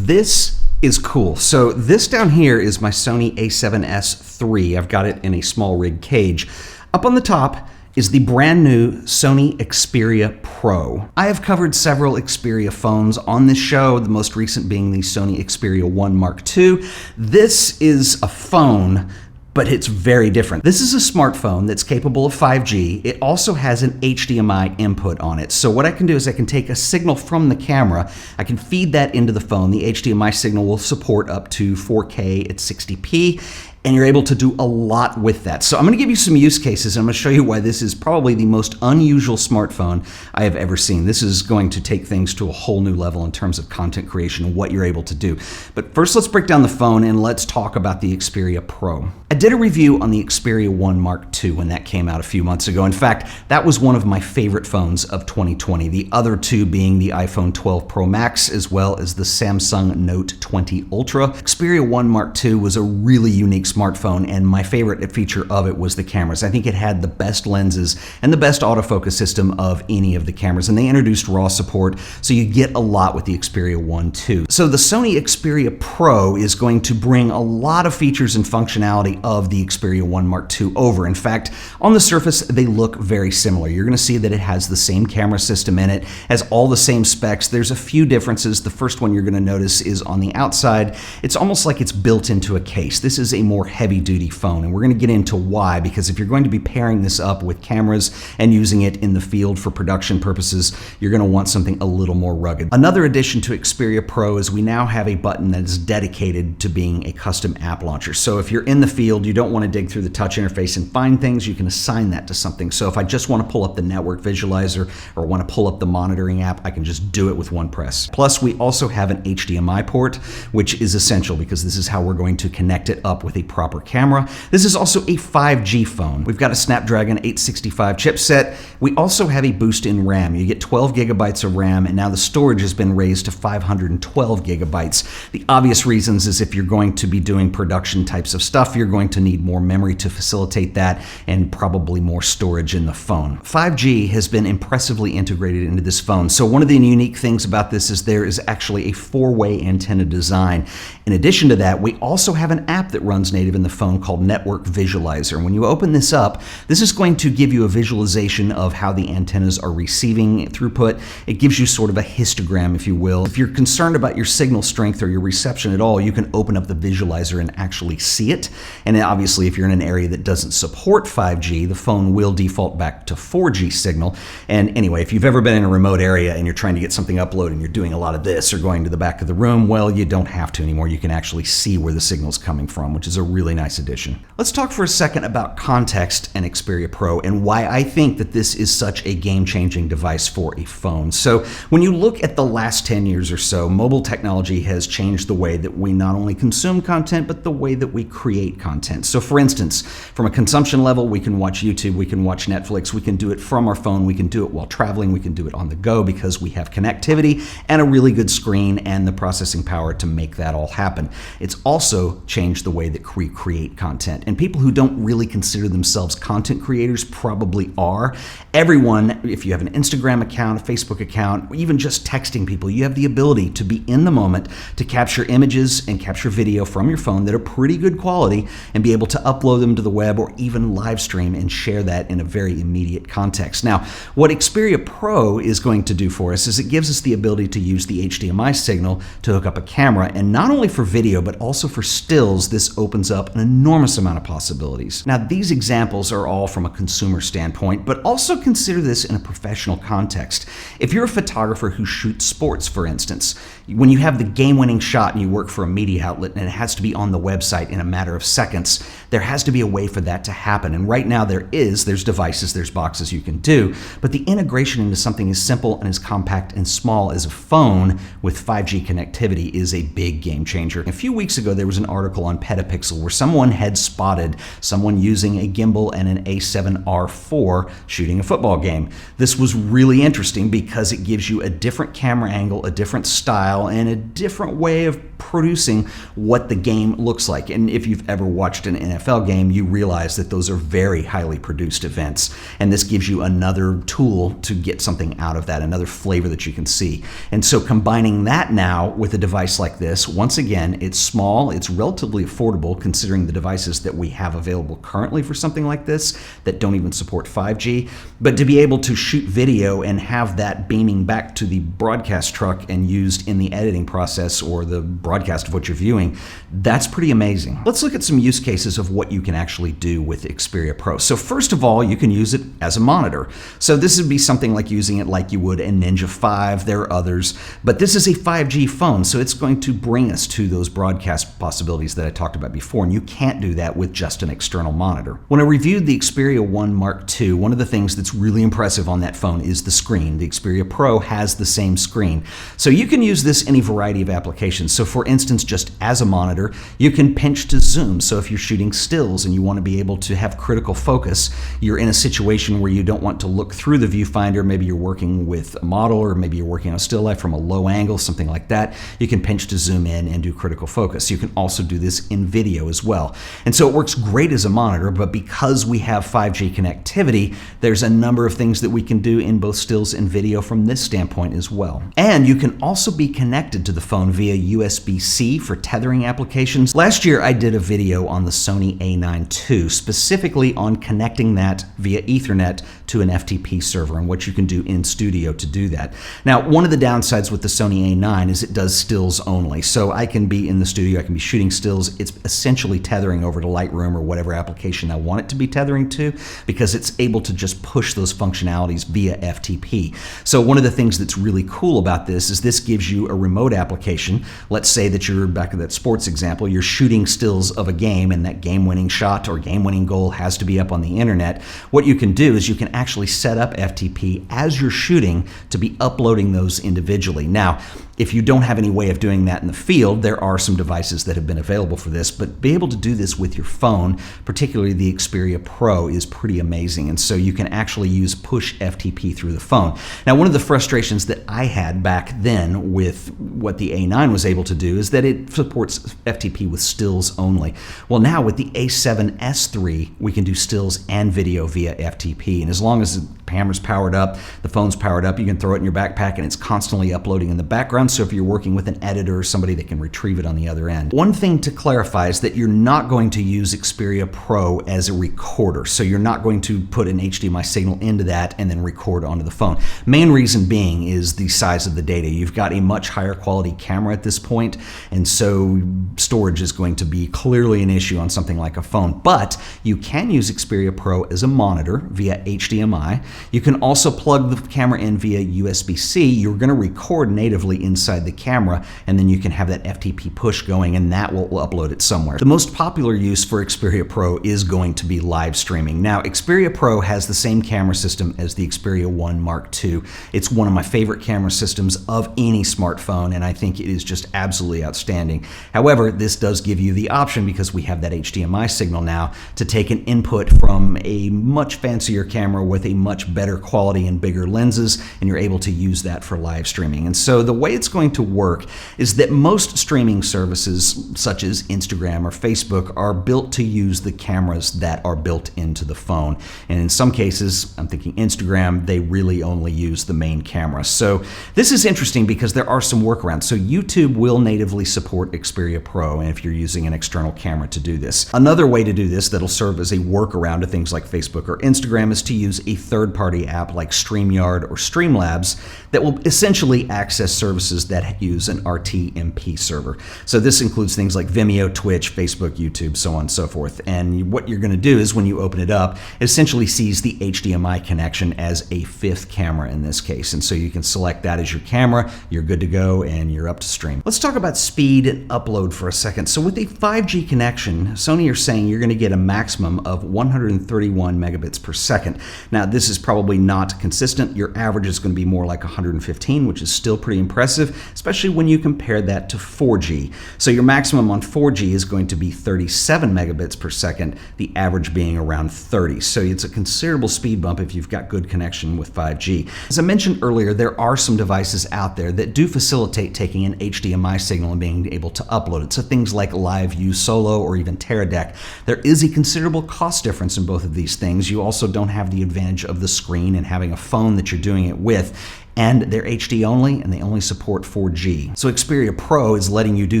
This is cool. So this down here is my Sony A7s III. I've got it in a small rig cage. Up on the top is the brand new Sony Xperia PRO. I have covered several Xperia phones on this show, the most recent being the Sony Xperia 1 Mark II. This is a phone, but it's very different. This is a smartphone that's capable of 5G. It also has an HDMI input on it. So what I can do is I can take a signal from the camera, I can feed that into the phone. The HDMI signal will support up to 4K at 60p, and you're able to do a lot with that. So I'm gonna give you some use cases, and I'm gonna show you why this is probably the most unusual smartphone I have ever seen. This is going to take things to a whole new level in terms of content creation and what you're able to do. But first, let's break down the phone and let's talk about the Xperia PRO. I did a review on the Xperia 1 Mark II when that came out a few months ago. In fact, that was one of my favorite phones of 2020. The other two being the iPhone 12 Pro Max as well as the Samsung Note 20 Ultra. Xperia 1 Mark II was a really unique smartphone, and my favorite feature of it was the cameras. I think it had the best lenses and the best autofocus system of any of the cameras, and they introduced RAW support, so you get a lot with the Xperia 1 II. So the Sony Xperia PRO is going to bring a lot of features and functionality of the Xperia 1 Mark II over. In fact, on the surface, they look very similar. You're going to see that it has the same camera system in it, has all the same specs. There's a few differences. The first one you're going to notice is on the outside. It's almost like it's built into a case. This is a more heavy-duty phone, and we're going to get into why, because if you're going to be pairing this up with cameras and using it in the field for production purposes, you're going to want something a little more rugged. Another addition to Xperia PRO is we now have a button that is dedicated to being a custom app launcher. So if you're in the field, you don't want to dig through the touch interface and find things, you can assign that to something. So if I just want to pull up the network visualizer or want to pull up the monitoring app, I can just do it with one press. Plus, we also have an HDMI port, which is essential because this is how we're going to connect it up with a proper camera. This is also a 5G phone. We've got a Snapdragon 865 chipset. We also have a boost in RAM. You get 12 gigabytes of RAM, and now the storage has been raised to 512 gigabytes. The obvious reasons is if you're going to be doing production types of stuff, you're going to need more memory to facilitate that and probably more storage in the phone. 5G has been impressively integrated into this phone. So one of the unique things about this is there is actually a four-way antenna design. In addition to that, we also have an app that runs native in the phone called Network Visualizer. And when you open this up, this is going to give you a visualization of how the antennas are receiving throughput. It gives you sort of a histogram, if you will. If you're concerned about your signal strength or your reception at all, you can open up the visualizer and actually see it. And then obviously, if you're in an area that doesn't support 5G, the phone will default back to 4G signal. And anyway, if you've ever been in a remote area and you're trying to get something uploaded and you're doing a lot of this or going to the back of the room, well, you don't have to anymore. You can actually see where the signal's coming from, which is a really nice addition. Let's talk for a second about context and Xperia PRO and why I think that this is such a game-changing device for a phone. So when you look at the last 10 years or so, mobile technology has changed the way that we not only consume content, but the way that we create content. So for instance, from a consumption level, we can watch YouTube, we can watch Netflix, we can do it from our phone, we can do it while traveling, we can do it on the go because we have connectivity and a really good screen and the processing power to make that all happen. It's also changed the way that we create content. And people who don't really consider themselves content creators probably are. Everyone, if you have an Instagram account, a Facebook account, or even just texting people, you have the ability to be in the moment to capture images and capture video from your phone that are pretty good quality and be able to upload them to the web or even live stream and share that in a very immediate context. Now, what Xperia PRO is going to do for us is it gives us the ability to use the HDMI signal to hook up a camera, and not only for video, but also for stills, this opens up an enormous amount of possibilities. Now, these examples are all from a consumer standpoint, but also consider this in a professional context. If you're a photographer who shoots sports, for instance, when you have the game-winning shot and you work for a media outlet and it has to be on the website in a matter of seconds, there has to be a way for that to happen. And right now there's devices, there's boxes you can do, but the integration into something as simple and as compact and small as a phone with 5G connectivity is a big game changer. A few weeks ago, there was an article on Petapixel pixel, where someone had spotted someone using a gimbal and an A7R IV shooting a football game. This was really interesting because it gives you a different camera angle, a different style, and a different way of producing what the game looks like. And if you've ever watched an NFL game, you realize that those are very highly produced events. And this gives you another tool to get something out of that, another flavor that you can see. And so combining that now with a device like this, once again, it's small, it's relatively affordable considering the devices that we have available currently for something like this that don't even support 5G. But to be able to shoot video and have that beaming back to the broadcast truck and used in the editing process or the broadcast of what you're viewing, that's pretty amazing. Let's look at some use cases of what you can actually do with Xperia Pro. So first of all, you can use it as a monitor. So this would be something like using it like you would in Ninja 5. There are others, but this is a 5G phone, so it's going to bring us to those broadcast possibilities that I talked about before, and you can't do that with just an external monitor. When I reviewed the Xperia 1 Mark II, one of the things that's really impressive on that phone is the screen. The Xperia Pro has the same screen. So you can use this in a variety of applications. So for instance, just as a monitor, you can pinch to zoom. So if you're shooting stills and you want to be able to have critical focus, you're in a situation where you don't want to look through the viewfinder, maybe you're working with a model or maybe you're working on a still life from a low angle, something like that, you can pinch to zoom in and do critical focus. You can also do this in video as well. And so it works great as a monitor, but because we have 5G connectivity, there's a number of things that we can do in both stills and video from this standpoint as well. And you can also be connected to the phone via USB-C for tethering applications. Last year I did a video on the Sony A7s II, specifically on connecting that via Ethernet to an FTP server and what you can do in studio to do that. Now, one of the downsides with the Sony A9 is it does stills only. So I can be in the studio, I can be shooting stills. It's essentially tethering over to Lightroom or whatever application I want it to be tethering to, because it's able to just push those functionalities via FTP. So one of the things that's really cool about this is this gives you a remote application. Let's say that you're, back to that sports example, you're shooting stills of a game and that game-winning shot or game-winning goal has to be up on the internet. What you can do is you can actually set up FTP as you're shooting to be uploading those individually. Now, if you don't have any way of doing that in the field, there are some devices that have been available for this, but be able to do this with your phone, particularly the Xperia Pro, is pretty amazing. And so you can actually use push FTP through the phone. Now, one of the frustrations that I had back then with what the A9 was able to do is that it supports FTP with stills only. Well, now with the A7s III, we can do stills and video via FTP. And as long as the camera's powered up, the phone's powered up, you can throw it in your backpack and it's constantly uploading in the background. So if you're working with an editor or somebody that can retrieve it on the other end. One thing to clarify is that you're not going to use Xperia Pro as a recorder. So you're not going to put an HDMI signal into that and then record onto the phone. Main reason being is the size of the data. You've got a much higher quality camera at this point, and so storage is going to be clearly an issue on something like a phone. But you can use Xperia Pro as a monitor via HDMI. You can also plug the camera in via USB-C. You're going to record natively inside the camera, and then you can have that FTP push going, and that will upload it somewhere. The most popular use for Xperia Pro is going to be live streaming. Now, Xperia Pro has the same camera system as the Xperia 1 Mark II. It's one of my favorite camera systems of any smartphone, and I think it is just absolutely outstanding. However, this does give you the option, because we have that HDMI signal now, to take an input from a much fancier camera with a much better quality and bigger lenses, and you're able to use that for live streaming. And so the way it's going to work is that most streaming services such as Instagram or Facebook are built to use the cameras that are built into the phone. And in some cases, I'm thinking Instagram, they really only use the main camera. So this is interesting because there are some workarounds. So YouTube will natively support Xperia Pro, and if you're using an external camera to do this. Another way to do this that'll serve as a workaround to things like Facebook or Instagram is to use a third-party app like StreamYard or Streamlabs that will essentially access services that use an RTMP server. So this includes things like Vimeo, Twitch, Facebook, YouTube, so on and so forth. And what you're going to do is when you open it up, it essentially sees the HDMI connection as a fifth camera in this case. And so you can select that as your camera, you're good to go, and you're up to stream. Let's talk about speed and upload for a second. So with a 5G connection, Sony are saying you're going to get a maximum of 131 megabits per second. Now, this is probably not consistent. Your average is going to be more like 115, which is still pretty impressive, especially when you compare that to 4G. So your maximum on 4G is going to be 37 megabits per second, the average being around 30. So it's a considerable speed bump if you've got good connection with 5G. As I mentioned earlier, there are some devices out there that do facilitate taking an HDMI signal and being able to upload it. So things like LiveView Solo or even Teradek. There is a considerable cost difference in both of these things. You also don't have the advantage of the screen and having a phone that you're doing it with. And they're HD only, and they only support 4G. So Xperia Pro is letting you do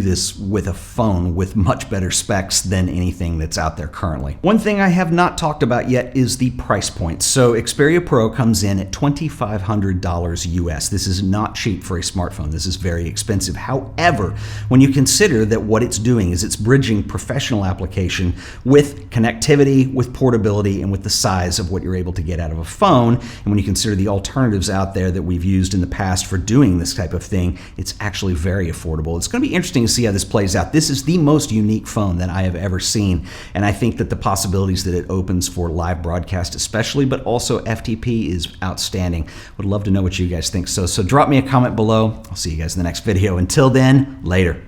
this with a phone with much better specs than anything that's out there currently. One thing I have not talked about yet is the price point. So Xperia Pro comes in at $2,500 US. This is not cheap for a smartphone. This is very expensive. However, when you consider that what it's doing is it's bridging professional application with connectivity, with portability, and with the size of what you're able to get out of a phone, and when you consider the alternatives out there that we've used in the past for doing this type of thing, it's actually very affordable. It's going to be interesting to see how this plays out. This is the most unique phone that I have ever seen, and I think that the possibilities that it opens for live broadcast especially, but also FTP, is outstanding. Would love to know what you guys think. So drop me a comment below. I'll see you guys in the next video. Until then, later.